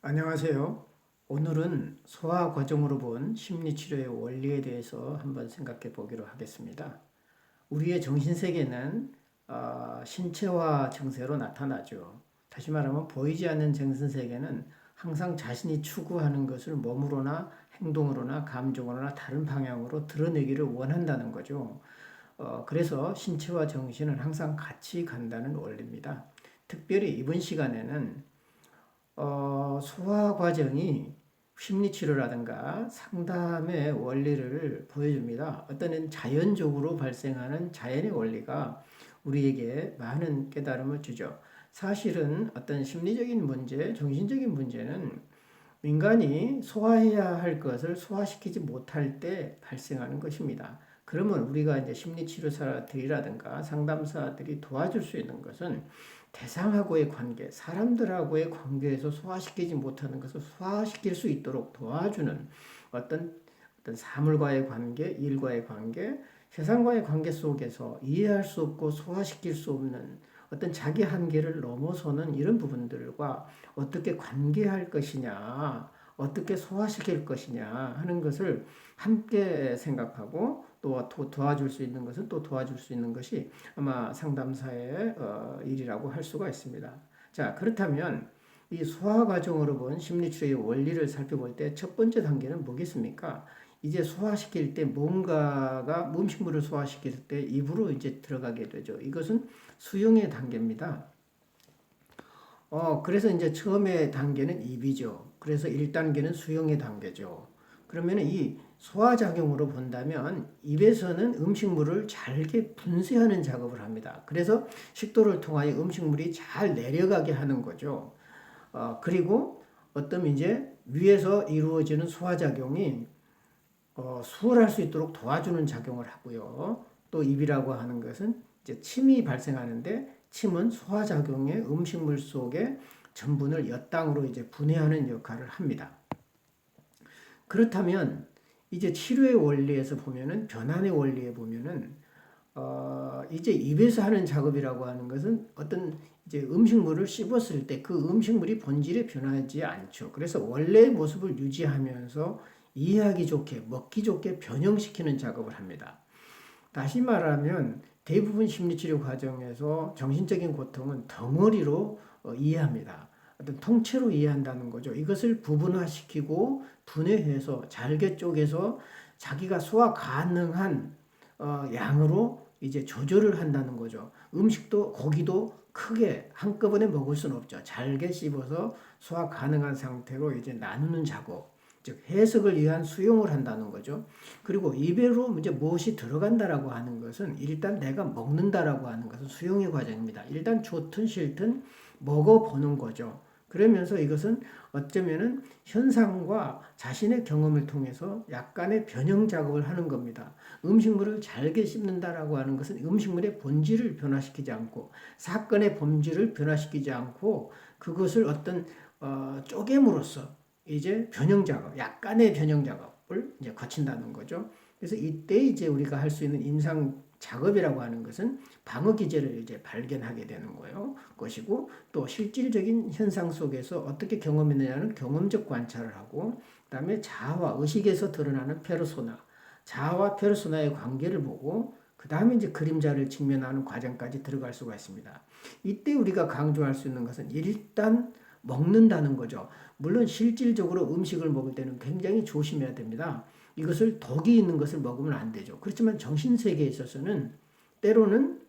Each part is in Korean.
안녕하세요. 오늘은 소화 과정으로 본 심리치료의 원리에 대해서 한번 생각해 보기로 하겠습니다. 우리의 정신세계는 신체화 증세로 나타나죠. 다시 말하면 보이지 않는 정신세계는 항상 자신이 추구하는 것을 몸으로나 행동으로나 감정으로나 다른 방향으로 드러내기를 원한다는 거죠. 그래서 신체와 정신은 항상 같이 간다는 원리입니다. 특별히 이번 시간에는 소화 과정이 심리치료라든가 상담의 원리를 보여줍니다. 어떤 자연적으로 발생하는 자연의 원리가 우리에게 많은 깨달음을 주죠. 사실은 어떤 심리적인 문제, 정신적인 문제는 인간이 소화해야 할 것을 소화시키지 못할 때 발생하는 것입니다. 그러면 우리가 이제 심리치료사들이라든가 상담사들이 도와줄 수 있는 것은 대상하고의 관계, 사람들하고의 관계에서 소화시키지 못하는 것을 소화시킬 수 있도록 도와주는 어떤 사물과의 관계, 일과의 관계, 세상과의 관계 속에서 이해할 수 없고 소화시킬 수 없는 어떤 자기 한계를 넘어서는 이런 부분들과 어떻게 관계할 것이냐, 어떻게 소화시킬 것이냐 하는 것을 함께 생각하고 또 도와줄 수 있는 것은 또 도와줄 수 있는 것이 아마 상담사의 일이라고 할 수가 있습니다. 자, 그렇다면 이 소화 과정으로 본 심리치료의 원리를 살펴볼 때 첫 번째 단계는 뭐겠습니까? 이제 소화시킬 때 뭔가가 음식물을 소화시킬 때 입으로 이제 들어가게 되죠. 이것은 수용의 단계입니다. 그래서 이제 처음에 단계는 입이죠. 그래서 1단계는 수용의 단계죠. 그러면 이 소화작용으로 본다면 입에서는 음식물을 잘게 분쇄하는 작업을 합니다. 그래서 식도를 통하여 음식물이 잘 내려가게 하는 거죠. 그리고 어떤 이제 위에서 이루어지는 소화작용이 수월할 수 있도록 도와주는 작용을 하고요. 또 입이라고 하는 것은 이제 침이 발생하는데 침은 소화작용에 음식물 속에 전분을 엿당으로 이제 분해하는 역할을 합니다. 그렇다면 이제 치료의 원리에서 보면은 변환의 원리에 보면은 이제 입에서 하는 작업이라고 하는 것은 어떤 이제 음식물을 씹었을 때 그 음식물이 본질에 변하지 않죠. 그래서 원래의 모습을 유지하면서 이해하기 좋게, 먹기 좋게 변형시키는 작업을 합니다. 다시 말하면 대부분 심리치료 과정에서 정신적인 고통은 덩어리로 이해합니다. 어떤 통째로 이해한다는 거죠. 이것을 부분화시키고 분해해서 잘게 쪼개서 자기가 소화 가능한 양으로 이제 조절을 한다는 거죠. 음식도 고기도 크게 한꺼번에 먹을 수는 없죠. 잘게 씹어서 소화 가능한 상태로 이제 나누는 작업. 즉 해석을 위한 수용을 한다는 거죠. 그리고 입에로 이제 무엇이 들어간다라고 하는 것은 일단 내가 먹는다라고 하는 것은 수용의 과정입니다. 일단 좋든 싫든 먹어보는 거죠. 그러면서 이것은 어쩌면은 현상과 자신의 경험을 통해서 약간의 변형 작업을 하는 겁니다. 음식물을 잘게 씹는다라고 하는 것은 음식물의 본질을 변화시키지 않고 사건의 본질을 변화시키지 않고 그것을 어떤 쪼개므로써 이제 변형 작업, 약간의 변형 작업을 이제 거친다는 거죠. 그래서 이때 이제 우리가 할 수 있는 임상 작업이라고 하는 것은 방어 기제를 이제 발견하게 되는 거예요. 것이고 또 실질적인 현상 속에서 어떻게 경험했느냐는 경험적 관찰을 하고 그다음에 자아와 의식에서 드러나는 페르소나, 자아와 페르소나의 관계를 보고 그다음에 이제 그림자를 직면하는 과정까지 들어갈 수가 있습니다. 이때 우리가 강조할 수 있는 것은 일단 먹는다는 거죠. 물론 실질적으로 음식을 먹을 때는 굉장히 조심해야 됩니다. 이것을 독이 있는 것을 먹으면 안 되죠. 그렇지만 정신세계에 있어서는 때로는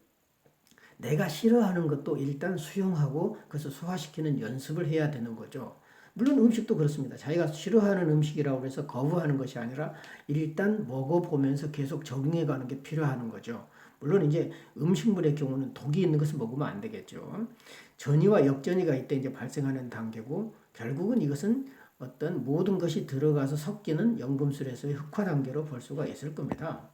내가 싫어하는 것도 일단 수용하고 그것을 소화시키는 연습을 해야 되는 거죠. 물론 음식도 그렇습니다. 자기가 싫어하는 음식이라고 해서 거부하는 것이 아니라 일단 먹어보면서 계속 적응해 가는 게 필요한 거죠. 물론 이제 음식물의 경우는 독이 있는 것을 먹으면 안 되겠죠. 전이와 역전이가 이때 이제 발생하는 단계고 결국은 이것은 어떤 모든 것이 들어가서 섞이는 연금술에서의 흑화 단계로 볼 수가 있을 겁니다.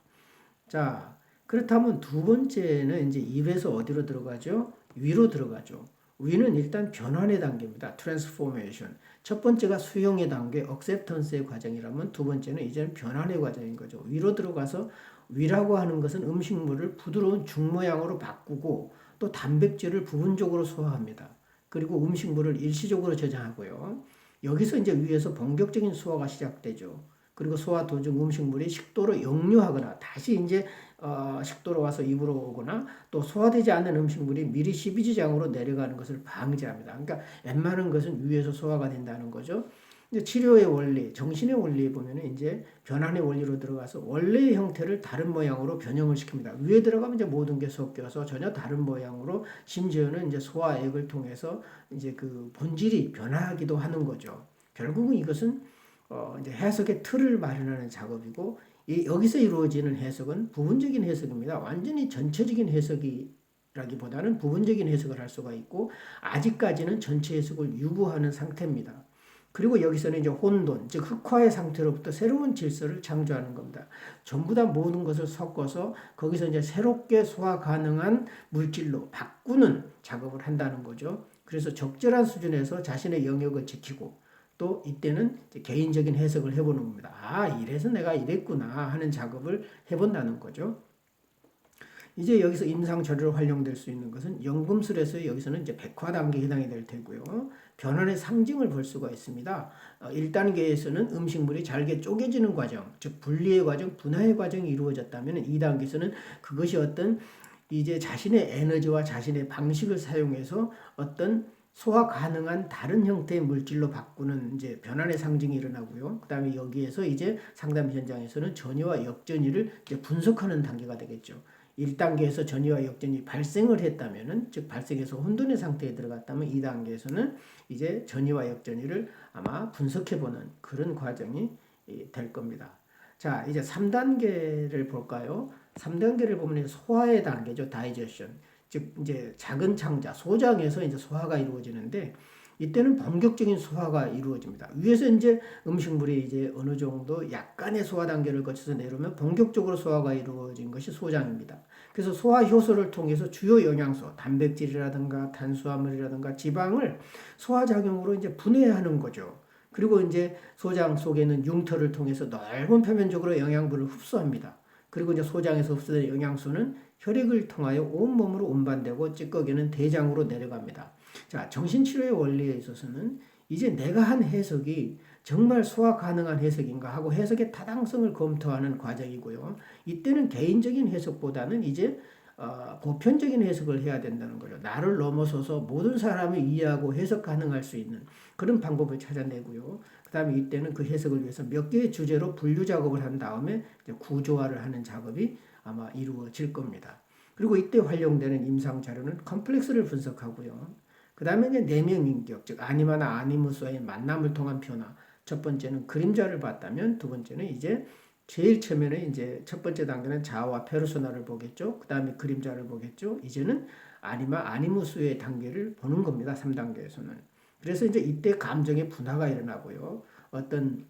자, 그렇다면 두 번째는 이제 입에서 어디로 들어가죠? 위로 들어가죠. 위는 일단 변환의 단계입니다. 트랜스포메이션. 첫 번째가 수용의 단계, 억셉턴스의 과정이라면 두 번째는 이제는 변환의 과정인 거죠. 위로 들어가서 위라고 하는 것은 음식물을 부드러운 죽 모양으로 바꾸고 또 단백질을 부분적으로 소화합니다. 그리고 음식물을 일시적으로 저장하고요. 여기서 이제 위에서 본격적인 소화가 시작되죠. 그리고 소화 도중 음식물이 식도로 역류하거나 다시 이제 식도로 와서 입으로 오거나 또 소화되지 않는 음식물이 미리 십이지장으로 내려가는 것을 방지합니다. 그러니까 웬만한 것은 위에서 소화가 된다는 거죠. 이제 치료의 원리, 정신의 원리에 보면은 이제 변환의 원리로 들어가서 원래의 형태를 다른 모양으로 변형을 시킵니다. 위에 들어가면 이제 모든 게 섞여서 전혀 다른 모양으로 심지어는 이제 소화액을 통해서 이제 그 본질이 변화하기도 하는 거죠. 결국은 이것은 이제 해석의 틀을 마련하는 작업이고 여기서 이루어지는 해석은 부분적인 해석입니다. 완전히 전체적인 해석이라기보다는 부분적인 해석을 할 수가 있고 아직까지는 전체 해석을 유보하는 상태입니다. 그리고 여기서는 이제 혼돈, 즉 흑화의 상태로부터 새로운 질서를 창조하는 겁니다. 전부 다 모든 것을 섞어서 거기서 이제 새롭게 소화 가능한 물질로 바꾸는 작업을 한다는 거죠. 그래서 적절한 수준에서 자신의 영역을 지키고 또 이때는 개인적인 해석을 해보는 겁니다. 아, 이래서 내가 이랬구나 하는 작업을 해본다는 거죠. 이제 여기서 임상 자료로 활용될 수 있는 것은 연금술에서 여기서는 이제 백화 단계에 해당이 될 테고요. 변환의 상징을 볼 수가 있습니다. 1단계에서는 음식물이 잘게 쪼개지는 과정, 즉 분리의 과정, 분화의 과정이 이루어졌다면 2단계에서는 그것이 어떤 이제 자신의 에너지와 자신의 방식을 사용해서 어떤 소화 가능한 다른 형태의 물질로 바꾸는 이제 변환의 상징이 일어나고요. 그다음에 여기에서 이제 상담 현장에서는 전이와 역전이를 이제 분석하는 단계가 되겠죠. 1단계에서 전이와 역전이 발생을 했다면은 즉 발생해서 혼돈의 상태에 들어갔다면 2단계에서는 이제 전이와 역전이를 아마 분석해보는 그런 과정이 될 겁니다. 자, 이제 3단계를 볼까요? 3단계를 보면 소화의 단계죠. 다이제션. 즉 이제 작은 창자, 소장에서 이제 소화가 이루어지는데 이때는 본격적인 소화가 이루어집니다. 위에서 이제 음식물이 이제 어느 정도 약간의 소화 단계를 거쳐서 내려오면 본격적으로 소화가 이루어진 것이 소장입니다. 그래서 소화 효소를 통해서 주요 영양소, 단백질이라든가 탄수화물이라든가 지방을 소화작용으로 이제 분해하는 거죠. 그리고 이제 소장 속에는 융터를 통해서 넓은 표면적으로 영양분을 흡수합니다. 그리고 이제 소장에서 흡수된 영양소는 혈액을 통하여 온몸으로 운반되고 찌꺼기는 대장으로 내려갑니다. 자, 정신치료의 원리에 있어서는 이제 내가 한 해석이 정말 소화 가능한 해석인가 하고 해석의 타당성을 검토하는 과정이고요. 이때는 개인적인 해석보다는 이제 보편적인 해석을 해야 된다는 거죠. 나를 넘어서서 모든 사람이 이해하고 해석 가능할 수 있는 그런 방법을 찾아내고요. 그 다음에 이때는 그 해석을 위해서 몇 개의 주제로 분류 작업을 한 다음에 이제 구조화를 하는 작업이 아마 이루어질 겁니다. 그리고 이때 활용되는 임상 자료는 컴플렉스를 분석하고요. 그 다음에 이제 내면 인격, 즉 아니마나 아니무스와의 만남을 통한 변화. 첫 번째는 그림자를 봤다면 두 번째는 이제 제일 처음에는 이제 첫 번째 단계는 자아와 페르소나를 보겠죠. 그 다음에 그림자를 보겠죠. 이제는 아니마 아니무스의 단계를 보는 겁니다. 3단계에서는. 그래서 이제 이때 감정의 분화가 일어나고요. 어떤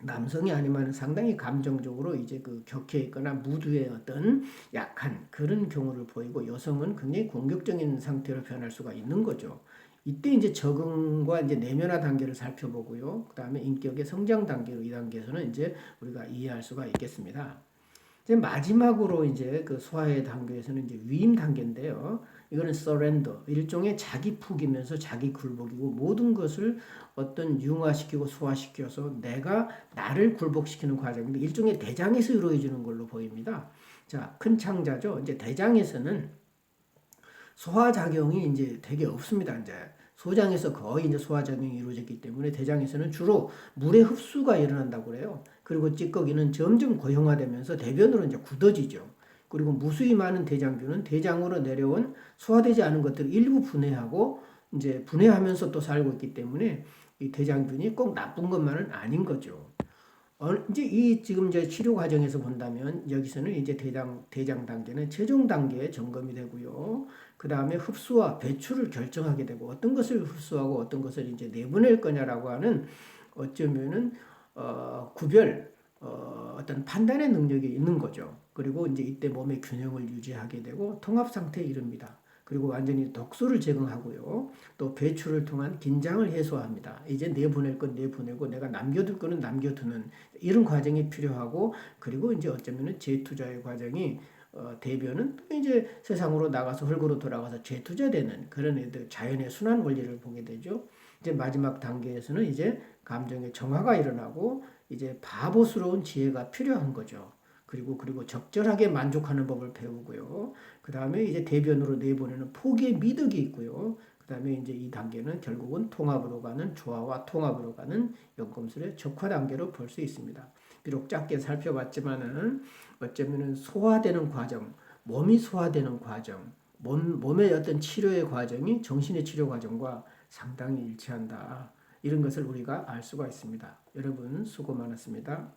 남성이 아니면 상당히 감정적으로 이제 그 격해 있거나 무드의 어떤 약한 그런 경우를 보이고 여성은 굉장히 공격적인 상태로 변할 수가 있는 거죠. 이때 이제 적응과 이제 내면화 단계를 살펴보고요. 그 다음에 인격의 성장 단계로 2단계에서는 이제 우리가 이해할 수가 있겠습니다. 이제 마지막으로 이제 그 소화의 단계에서는 이제 위임 단계인데요. 이거는 surrender, 일종의 자기 푸기면서 자기 굴복이고 모든 것을 어떤 융화시키고 소화시켜서 내가 나를 굴복시키는 과정인데 일종의 대장에서 이루어지는 걸로 보입니다. 자, 큰 창자죠. 이제 대장에서는 소화작용이 이제 되게 없습니다. 이제 소장에서 거의 이제 소화작용이 이루어졌기 때문에 대장에서는 주로 물의 흡수가 일어난다고 그래요. 그리고 찌꺼기는 점점 고형화되면서 대변으로 이제 굳어지죠. 그리고 무수히 많은 대장균은 대장으로 내려온 소화되지 않은 것들을 일부 분해하고 이제 분해하면서 또 살고 있기 때문에 이 대장균이 꼭 나쁜 것만은 아닌 거죠. 이제 이 지금 이제 치료 과정에서 본다면 여기서는 이제 대장 단계는 최종 단계에 점검이 되고요. 그 다음에 흡수와 배출을 결정하게 되고 어떤 것을 흡수하고 어떤 것을 이제 내보낼 거냐라고 하는 어쩌면은 구별 어떤 판단의 능력이 있는 거죠. 그리고 이제 이때 몸의 균형을 유지하게 되고 통합 상태에 이릅니다. 그리고 완전히 독소를 제거하고요. 또 배출을 통한 긴장을 해소합니다. 이제 내보낼 건 내보내고 내가 남겨둘 거는 남겨두는 이런 과정이 필요하고 그리고 이제 어쩌면은 재투자의 과정이 대변은 또 이제 세상으로 나가서 흙으로 돌아가서 재투자되는 그런 애들 자연의 순환 원리를 보게 되죠. 이제 마지막 단계에서는 이제 감정의 정화가 일어나고 이제 바보스러운 지혜가 필요한 거죠. 그리고 적절하게 만족하는 법을 배우고요. 그 다음에 이제 대변으로 내보내는 포기의 미덕이 있고요. 그 다음에 이제 이 단계는 결국은 통합으로 가는 조화와 통합으로 가는 연금술의 적화 단계로 볼 수 있습니다. 비록 짧게 살펴봤지만은 어쩌면은 소화되는 과정, 몸이 소화되는 과정, 몸의 어떤 치료의 과정이 정신의 치료 과정과 상당히 일치한다. 이런 것을 우리가 알 수가 있습니다. 여러분 수고 많았습니다.